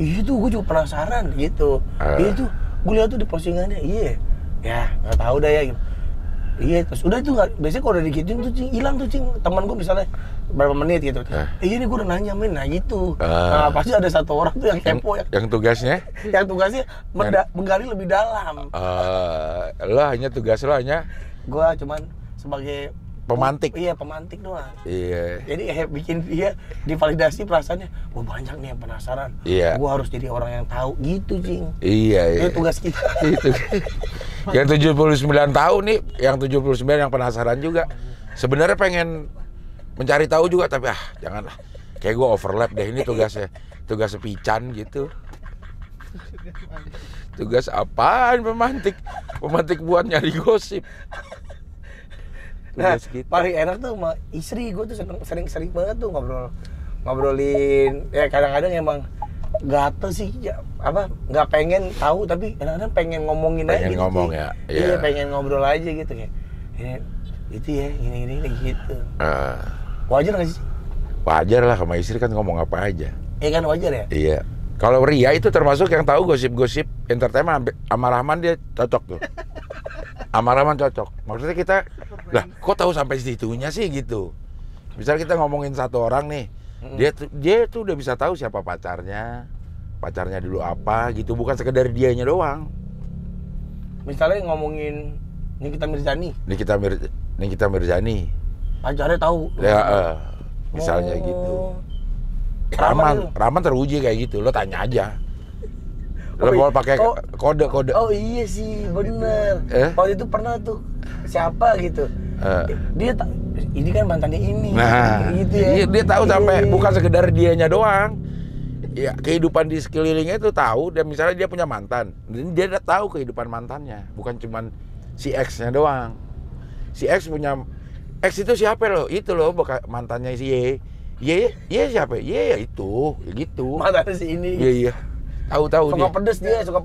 Iya tuh gue juga penasaran gitu. Iya tuh gue lihat tuh di postingannya. Iya. Ya nggak tahu dah ya gitu. Iya terus udah itu nggak. Biasanya kalau udah digituin tuh Cing hilang tuh, Cing. Teman gue misalnya berapa menit gitu. Iya nih gue udah nanya nah gitu. Nah pasti ada satu orang tuh yang kepo yang tugasnya? Yang tugasnya menggali lebih dalam. Lo hanya tugas lo hanya? Gue cuman sebagai pemantik. Iya, pemantik doang. Iya. Jadi bikin dia divalidasi perasaannya. Wah, banyak nih yang penasaran. Iya. Gua harus jadi orang yang tahu gitu, Cing. Iya. Itu tugas kita. Itu. Yang 79 tahun nih, yang 79 yang penasaran juga. Sebenarnya pengen mencari tahu juga tapi janganlah. Kayak gua overlap deh ini tugasnya. Tugas Pican gitu. Tugas apaan pemantik? Pemantik buat nyari gosip. Nah, paling enak tuh sama istri gue tuh sering banget tuh ngobrolin. Ya kadang-kadang emang gatel sih ya, nggak pengen tahu tapi kadang-kadang pengen ngomongin aja gitu. Ngomong ya. Iya, pengen ngobrol aja gitu kayak. Itu ya, ini gitu. Wajar nggak sih? Wajar lah, sama istri kan ngomong apa aja. Iya kan wajar ya? Iya. Kalau Ria itu termasuk yang tahu gosip-gosip entertainment. Sama Rahman dia cocok tuh. Sama Rahman cocok. Maksudnya kita, lah kok tahu sampai situnya sih gitu. Misalnya kita ngomongin satu orang nih, dia tuh udah bisa tahu siapa pacarnya dulu apa gitu, bukan sekedar dianya doang. Misalnya ngomongin Nikita Mirzani. Pacarnya tahu. Ya, misalnya gitu. Rahman teruji kayak gitu, lo tanya aja. Lo mau pakai kode. Oh iya sih, bener. Waktu itu pernah tuh siapa gitu. Ini kan mantannya ini. Nah, gitu ya. Dia tahu sampai bukan sekedar dianya doang. Ya, kehidupan di sekelilingnya itu tahu. Dan misalnya dia punya mantan, dia udah tahu kehidupan mantannya, bukan cuman si X-nya doang. Si X punya X itu siapa lo? Itu lo mantannya si Y. Y siapa? Y ya itu, ya gitu. Mantannya si ini. Iya. Tahu suka pedes dia, suka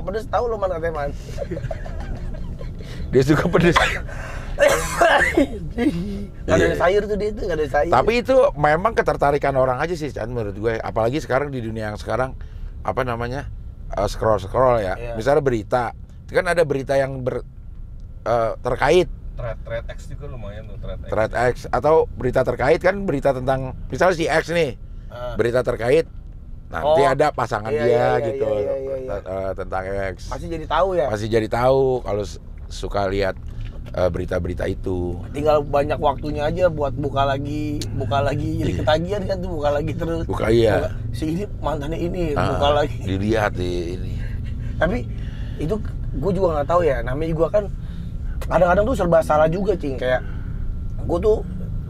pedes tahu lo mana teman. Dia suka pedes. Gak ada sayur tuh dia tuh, gak ada sayur. Tapi itu memang ketertarikan orang aja sih, Chan, menurut gue. Apalagi sekarang di dunia yang sekarang scroll ya. Yeah. Misalnya berita, kan ada berita yang terkait. Thread X juga lumayan tuh, Thread X atau berita terkait kan, berita tentang misalnya si X nih, berita terkait. Nanti ada pasangan dia gitu tentang X. Pasti jadi tahu ya. Pasti jadi tahu kalau suka lihat berita-berita itu. Tinggal banyak waktunya aja buat buka lagi jadi ketagihan kan tuh, buka lagi terus. Buka iya. Si ini mantannya ini buka lagi. Dilihat ini. Tapi itu gue juga nggak tahu ya. Namanya juga kan kadang-kadang tuh serba salah juga, Cing. Kayak gue tuh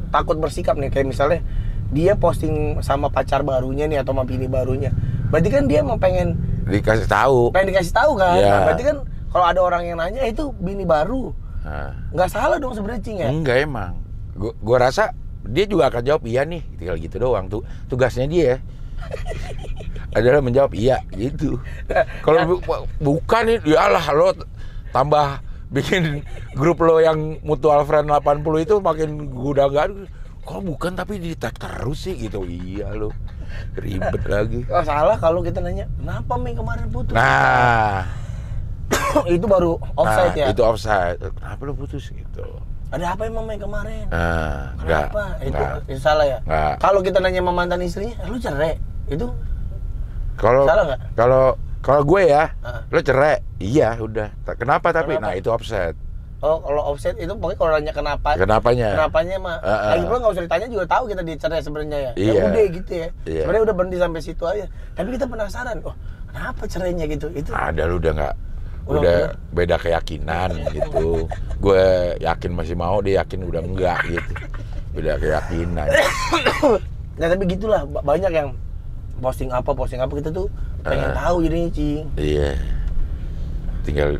takut bersikap nih, kayak misalnya dia posting sama pacar barunya nih atau sama bini barunya. Berarti kan dia mau pengen dikasih tahu kan. Yeah. Nah, berarti kan kalau ada orang yang nanya itu bini baru. Nggak salah dong sebenarnya, Cing ya? Enggak emang. Gua rasa dia juga akan jawab iya nih, tinggal gitu doang tuh. Tugasnya dia adalah menjawab iya gitu. Kalau bukan nih, yalah lo tambah bikin grup lo yang mutual friend 80 itu makin gudang-gudang. Kok bukan tapi di tag terus sih gitu. Iya lo, ribet lagi. Salah kalau kita nanya, kenapa Mei kemarin putus? Nah, Itu baru offside ya? Itu offside. Kenapa lu putus gitu? Ada apa emang main kemarin? Kenapa? Itu salah ya? Enggak. Kalau kita nanya sama mantan istrinya, lu cerai? Itu kalau salah nggak? Kalau gue ya, lu cerai. Iya, udah. Kenapa tapi? Kenapa? Nah, itu offside. Oh, kalau offset itu pokoknya kalau nanya Kenapanya mah. Lagi pula nggak usah ditanya juga tahu kita dicerai sebenarnya ya. Iya. Ya udah gitu ya. Iya. Sebenarnya udah berhenti sampai situ aja. Tapi kita penasaran, kenapa cerainya gitu? Itu ada lu udah beda keyakinan gitu. Gue yakin masih mau, dia yakin udah enggak gitu. Beda keyakinan. Nah, tapi gitulah banyak yang posting apa kita tuh pengen tahu jadinya, Cing. Iya. Tinggal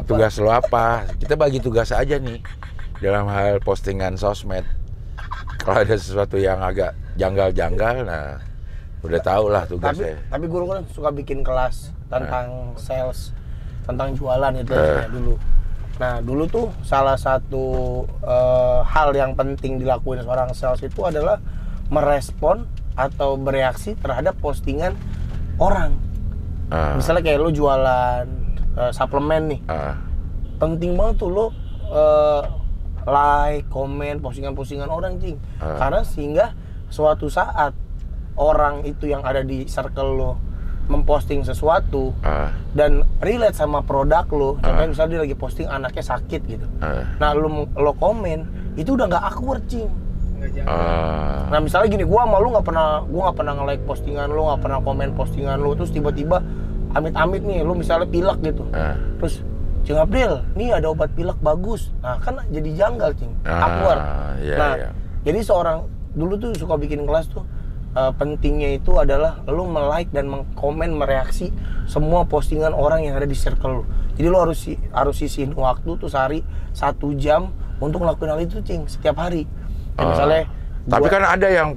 tugas lo apa? Kita bagi tugas aja nih dalam hal postingan sosmed. Kalau ada sesuatu yang agak janggal-janggal, nah udah tau lah tugasnya. Tapi guru kan suka bikin kelas tentang sales, tentang jualan itu dulu. Nah dulu tuh salah satu hal yang penting dilakuin seorang sales itu adalah merespon atau bereaksi terhadap postingan orang. Misalnya kayak lo jualan suplemen nih, penting banget tuh lo like, komen, postingan-postingan orang, Cing. Karena sehingga suatu saat orang itu yang ada di circle lo memposting sesuatu dan relate sama produk lo, contohnya misalnya dia lagi posting anaknya sakit gitu, nah lo komen itu udah nggak awkward, Cing. Nah misalnya gini, gua nggak pernah nge-like postingan lo, nggak pernah komen postingan lo, terus tiba-tiba amit-amit nih, lu misalnya pilek gitu, terus Cing April, nih ada obat pilek bagus, nah kan jadi janggal, Cing, awkward. Jadi seorang dulu tuh suka bikin kelas tuh, pentingnya itu adalah lu me-like dan mengkomen, mereaksi semua postingan orang yang ada di circle lu. Jadi lu harus sisihin waktu tuh sehari 1 jam untuk ngelakuin hal itu, Cing, setiap hari. Misalnya tapi kan ada yang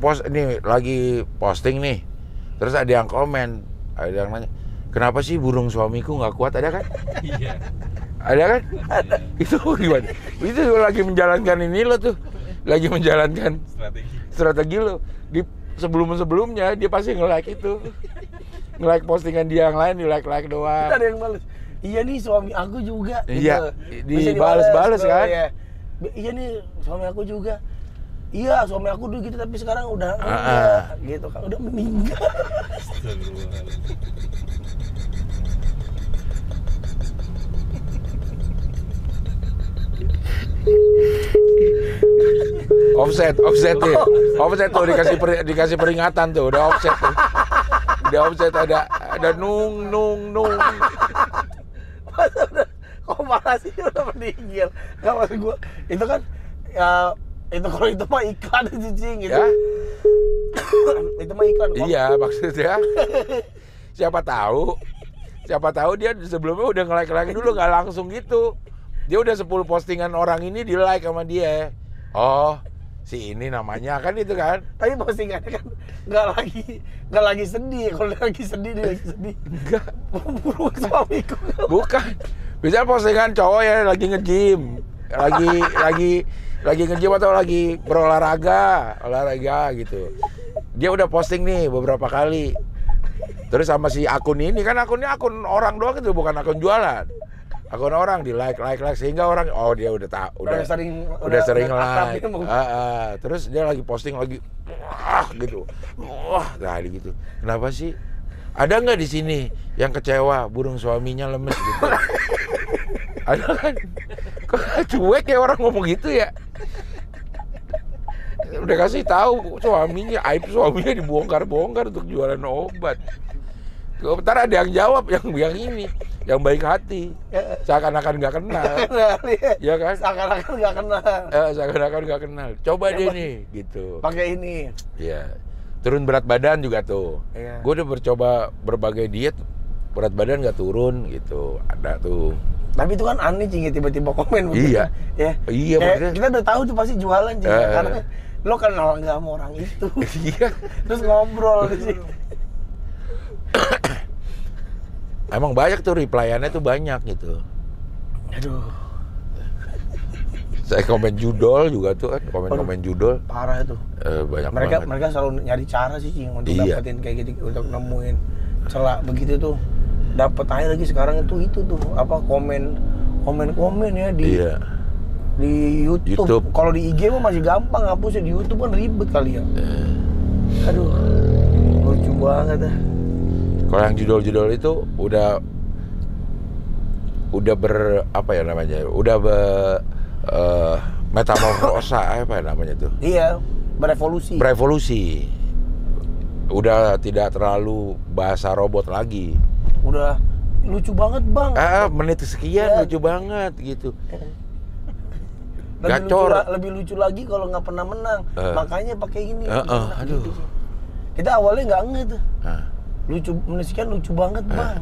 lagi posting nih, terus ada yang komen, ada yang nanya, kenapa sih burung suamiku nggak kuat? Ada kan? Iya. Ada kan? Ada. Itu gimana? Itu lagi menjalankan ini lo tuh, lagi menjalankan strategi lo. Di sebelumnya dia pasti nge-like itu, nge-like postingan dia yang lain, di like doang. Ada yang balas. Iya nih suami aku juga. Iya. Gitu. Dibales kan? Ya. Iya nih suami aku juga. Iya suami aku dulu gitu tapi sekarang udah enggak gitu kan, udah meninggal. Offset tuh dikasih peringatan tuh, udah offset tuh. Udah offset ada nung. Kok malah sih udah meninggal? Enggak, maksud gua itu kan ya itu kalau itu mah iklan, Cing, gitu. Ya? Itu mah iklan kok. Iya, maksudnya siapa tahu dia sebelumnya udah nge-like dulu, nggak langsung gitu. Dia udah 10 postingan orang ini di-like sama dia. Oh, si ini namanya kan itu kan. Tapi postingannya kan nggak lagi sedih. Kalau dia lagi sedih, dia lagi sedih. Enggak. Burung suamiku. Bukan. Bisa postingan cowok ya lagi nge-gym. Lagi nge-gym atau lagi berolahraga gitu. Dia udah posting nih beberapa kali. Terus sama si akun ini kan akunnya akun orang doang itu, bukan akun jualan. Akun orang di like sehingga orang dia udah sering like. Terus dia lagi posting lagi gitu. Nah gitu. Kenapa sih? Ada nggak di sini yang kecewa burung suaminya lemes gitu? Ada kan? Kok cuek ya orang ngomong gitu ya? Udah kasih tahu aib suaminya dibongkar untuk jualan obat. Ntar ada yang jawab yang ini, yang baik hati, seakan-akan nggak kenal, ya kan? Seakan-akan nggak kenal. Coba deh nih, gitu. Pakai ini. Iya. Turun berat badan juga tuh. Gue udah bercoba berbagai diet, berat badan nggak turun gitu. Ada tuh. Tapi itu kan aneh, Cing, tiba-tiba komen begitu. Iya. Ya. Iya, maksudnya. Kita udah tahu tuh pasti jualan, Cing, karena lo kenal nggak sama orang itu. Iya. Terus ngobrol di sini. Emang banyak tuh replyannya tuh banyak gitu. Aduh. Saya komen judol juga tuh kan, komen judol. Parah itu. Banyak mereka selalu nyari cara sih, Cing, untuk dapetin kayak gitu, untuk nemuin celah begitu tuh. dapat aja lagi sekarang itu tuh apa komen ya di YouTube. Kalau di IG mah masih gampang hapusnya, di YouTube kan ribet kali ya. Aduh, lucu banget dah. Kalau yang judul-judul itu udah apa ya namanya? Udah metamorfosa apa ya namanya tuh? Iya, berevolusi. Udah tidak terlalu bahasa robot lagi. Udah lucu banget, Bang. Menit sekian lucu banget gitu. Lebih lucu lagi kalau nggak pernah menang. Makanya pakai ini. Aduh. Gitu. Kita awalnya nggak nge tuh. Lucu, menit sekian lucu banget, Bang.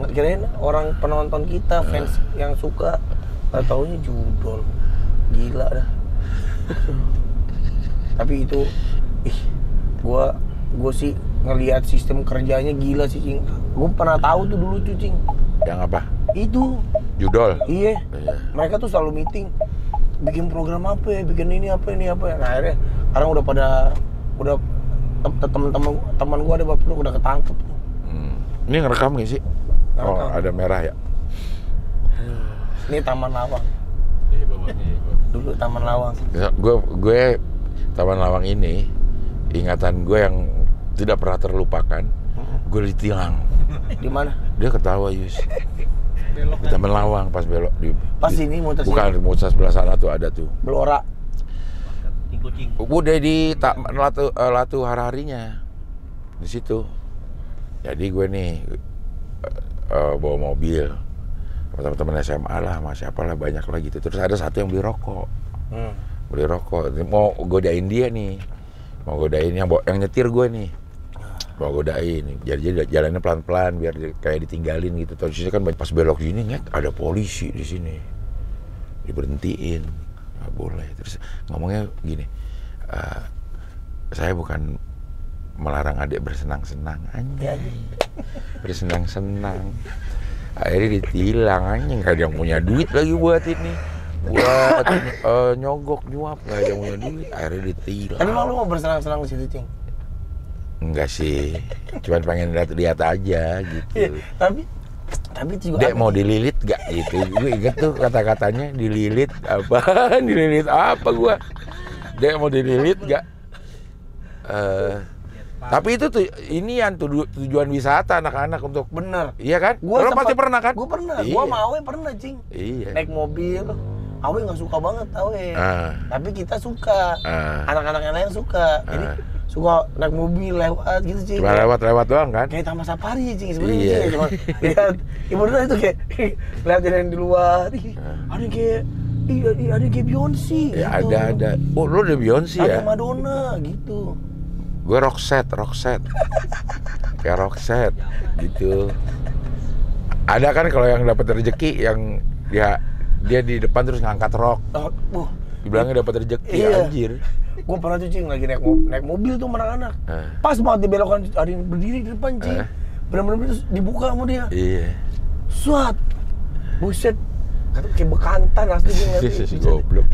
Kirain orang penonton kita, fans yang suka, nggak taunya judul. Gila dah. Tapi itu, gue sih ngelihat sistem kerjanya gila sih, Cing. Gue pernah tahu tuh dulu tuh, Cing. Yang apa? Itu judul. Iya. Mereka tuh selalu meeting, bikin program apa ya, bikin ini apa. Nah, akhirnya sekarang udah teman gue ada bapak udah ketangkep. Ini ngerekam nggak sih? Oh, ada merah ya. Ini Taman Lawang. Dulu Taman Lawang. Gue Taman Lawang ini ingatan gue yang tidak pernah terlupakan. Gue ditilang. Di mana? Dia ketawa, Yus. Di Taman Lawang pas belok pas ini muter sini. Bukan, muter sebelah sana tuh ada tuh. Blora. Udah di Latu Hararinya. Di situ. Jadi gue nih bawa mobil. Teman-teman SMA lah, sama siapa lah, banyak lah gitu. Terus ada satu yang beli rokok. Mau godain dia nih. Mau godain yang nyetir gue nih. Mau godain. Jadi jalannya pelan-pelan biar kayak ditinggalin gitu. Terus kan pas belok sini ada polisi di sini. Diberhentiin. Nggak boleh. Terus ngomongnya gini. Saya bukan melarang adik bersenang-senang, anjay. Bersenang-senang. Akhirnya ditilang, anjing. Nggak ada yang punya duit lagi buat ini. Buat nyogok, nyuap. Nggak ada yang punya duit. Akhirnya ditilang. Tapi emang lu mau bersenang-senang di situ, Cing? Enggak sih. Cuman pengen lihat aja gitu. Iya, tapi juga Dek mau dililit gak gitu. Gue inget tuh kata-katanya, dililit apa? Dililit apa gua? Dek mau dililit gak? Tapi itu tuh inian tujuan wisata anak-anak untuk bener. Iya kan? Lo pasti pernah kan? Gue pernah. Iya. Gue sama Awe pernah, Cing. Iya. Naik mobil. Awe nggak suka banget, Awe. Tapi kita suka. Anak-anak yang lain suka. Jadi suka naik mobil lewat gitu, Cing. Cuma lewat doang kan? Kayak Taman Safari, Cing. Sebenarnya iya. Cuma lihat. Ibaratnya itu kayak lihat yang di luar. Ada kayak ada kayak Beyonce. Ya, gitu. ada. Oh, lo udah Beyonce ya? Ada Madonna gitu. Gue Roxette. Kayak Roxette gitu. Ada kan kalau yang dapat rezeki yang dia di depan terus ngangkat rok. Dibilangnya dapat rezeki, iya. Anjir. Gue pernah tuh, Cing, lagi naik mobil tuh sama anak-anak. Pas banget di belokan ada yang berdiri di depan, Cing. Bener-bener terus dibuka sama dia. Iya. Suat. Buset. Kayak bekantan asli dia ngeliat. Si goblok.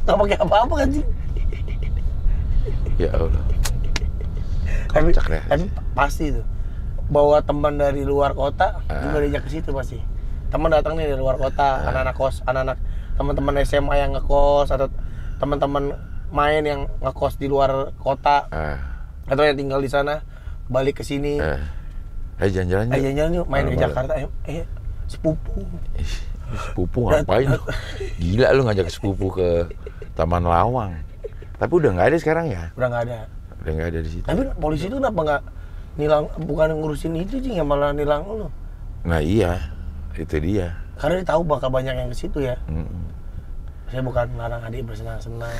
Gak pakai apa-apa kan, Cing. Ya Allah. Tapi pasti tuh bawa teman dari luar kota juga diajak ke situ pasti. Teman datang nih dari luar kota, anak-anak kos, anak-anak teman-teman SMA yang ngekos atau teman-teman main yang ngekos di luar kota atau yang tinggal di sana balik ke sini. Jalan-jalan yuk main ke Jakarta. Sepupu. Sepupu ngapain? Gila lu ngajak sepupu ke Taman Lawang. Tapi udah nggak ada sekarang ya? Udah nggak ada di situ. Tapi polisi itu kenapa nggak nilang, bukan ngurusin itu, Cing, yang malah nilang lu? Nah iya, itu dia. Karena dia tahu bakal banyak yang ke situ ya. Saya bukan larang adik bersenang-senang.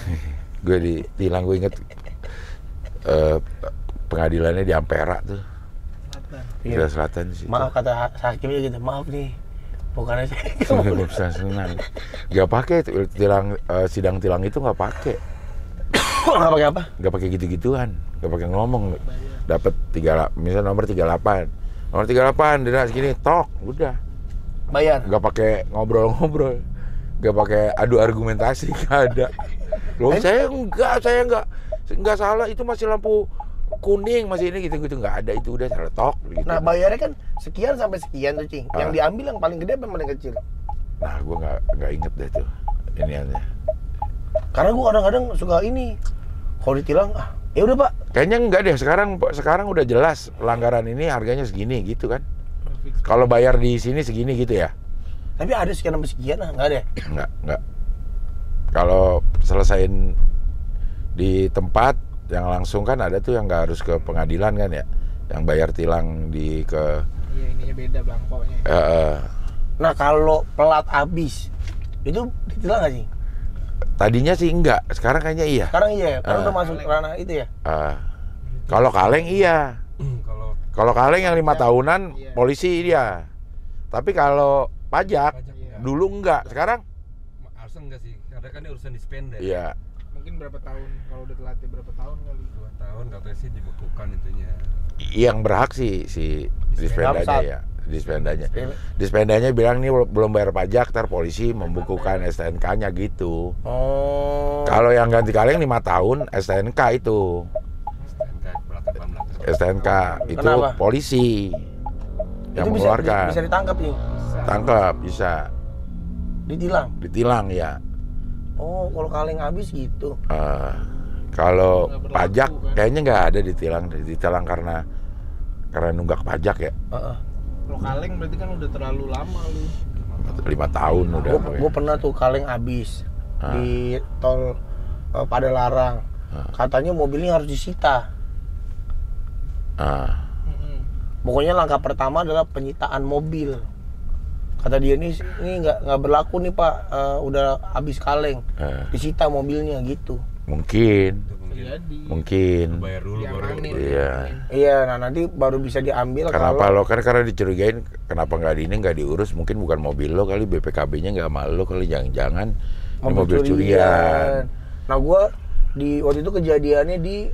Gue ditilang, gue inget pengadilannya di Ampera tuh. Iya. Selatan di situ. Maaf kata hakimnya gitu, maaf nih. Bukannya saya bersenang-senang. Gak pakai sidang tilang itu nggak pakai. Nggak pakai apa? Nggak pakai gitu-gituan, nggak pakai ngomong. Dapat misalnya nomor 38, nomor 38 dia segini, tok, udah. Bayar. Nggak pakai ngobrol-ngobrol, nggak pakai adu argumentasi, nggak ada. Loh, saya nggak salah, itu masih lampu kuning masih ini gitu-gitu, nggak ada, itu udah teletok gitu. Nah bayarnya kan sekian sampai sekian tuh Cing. Yang diambil yang paling gede apa yang paling kecil? Nah gue nggak inget deh tuh iniannya. Karena gue kadang-kadang suka ini, kalau ditilang, ya udah Pak. Kayaknya enggak deh, sekarang udah jelas pelanggaran ini harganya segini gitu kan. Kalau bayar di sini segini gitu ya. Tapi ada sekian sampai sekian nggak ada? Enggak. Kalau selesain di tempat yang langsung kan ada tuh yang nggak harus ke pengadilan kan ya, yang bayar tilang Iya, ininya beda belangkonya. Nah kalau pelat habis itu ditilang nggak sih? Tadinya sih enggak, sekarang kayaknya iya. Sekarang iya, karena udah masuk ranah itu ya. Kalau kaleng iya. Kalau kaleng yang 5 tahunan polisi dia. Tapi kalau pajak dulu enggak, sekarang harusnya enggak sih, karena kan ini urusan dispenda. iya. Mungkin berapa tahun, kalau udah telatih berapa tahun kali? 2 tahun katanya sih dibekukan itunya. Yang berhak si dispendanya ya. Dispendanya bilang nih belum bayar pajak, ntar polisi membukukan STNK-nya gitu. Kalau yang ganti kaleng 5 tahun STNK itu. STNK itu kenapa? Polisi yang itu mengeluarkan. Bisa ditangkap nih. Tangkap bisa. Ditilang ya. Oh, kalau kaleng habis gitu. Kalau Nggak pajak berlaku, kan? kayaknya nggak ada ditilang karena nunggak pajak ya. Kalau kaleng berarti kan udah terlalu lama lu. 5 tahun udah. Gue pernah tuh kaleng habis di tol Padalarang. Katanya mobilnya harus disita. Pokoknya langkah pertama adalah penyitaan mobil. Kata dia ini nggak berlaku nih Pak, udah habis kaleng, disita mobilnya gitu. Mungkin. Bayar dulu baru. Iya. Nah nanti baru bisa diambil. Kenapa lo kan karena dicurigain kenapa nggak diurus, mungkin bukan mobil lo kali, BPKB-nya nggak sama lo kali, jangan-jangan ini mobil curian. Nah gue waktu itu kejadiannya di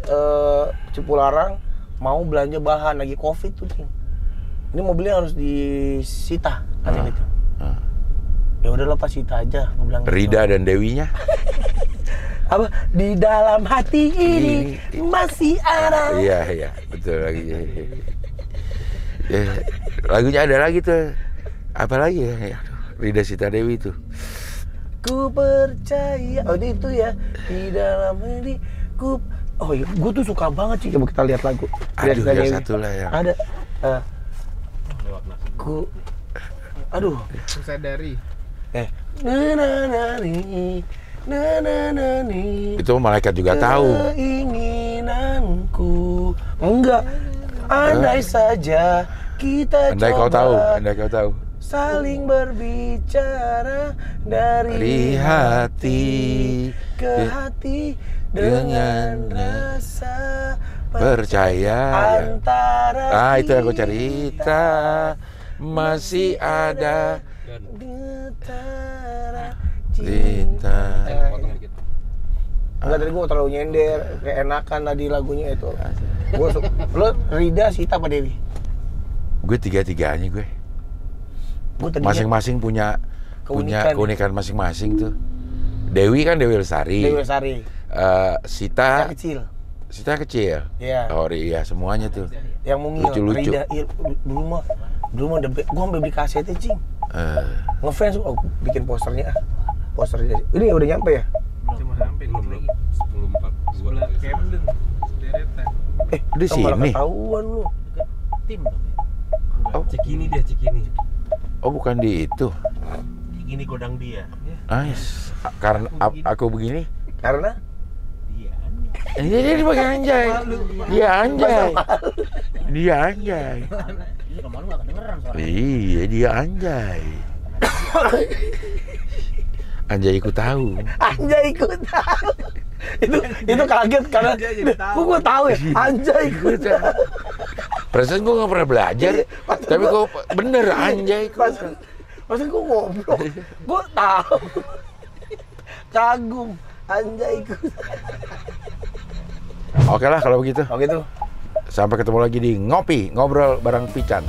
Cipularang, mau belanja bahan lagi Covid tuh Cing. Ini mobilnya harus disita katanya gitu. Ya udahlah Pak, sita aja, gue bilang. Rida dan Dewinya. Apa di dalam hati ini masih ada. Iya betul lagi. Lagunya ada lagi tuh, apa lagi ya? Rida Sita Dewi tuh. Ku percaya, itu ya, di dalam hati ku. Oh iya, gue tuh suka banget sih. Coba kita lihat lagu. Aduh, ya satu lah yang ada. Aduh. Ku sadari. Itu malaikat juga tahu. Keinginanku. Enggak. Andai saja kita Andai kau tahu. Saling berbicara dari hati ke hati dengan rasa percaya. Antara Itu yang aku cerita. Masih ada getaran cinta. Enggak, tadi gue terlalu nyender, keenakan tadi lagunya itu. Lo Rida, Sita, apa Dewi? Gue tiga-tiganya gue. Masing-masing punya keunikan masing-masing tuh. Dewi kan Dewi Lestari. Sita kecil. Sita kecil. Iya. Oh iya, semuanya tuh. Yang mungil. Lucu-lucu. Rida, dulu mah gue sampai beli kasetnya Cing. Ngefans, bikin posternya. Posternya. Ini udah nyampe ya? Cuma sampai lagi. 10.42. Camden. Deretan. Di sini. Ketahuan lu. Tim dong ya. Cikini. Oh, bukan di itu. Cikini godang dia. Nice. Karena aku begini. Karena? Dia Dia pakai anjay. Dia anjay. ini kemarin nggak kedengeran suaranya. Iya, dia anjay. Anjay ikut tahu. itu kaget karena kok gue tahu ya. Anjay ikut tahu. Perasaan gue nggak pernah belajar, tapi kok bener anjay ikut. Maksud gue ngobrol, gue tahu. Kagum, anjay ikut. Oke lah kalau begitu. Oke tuh. Sampai ketemu lagi di Ngopi, Ngobrol bareng Pican.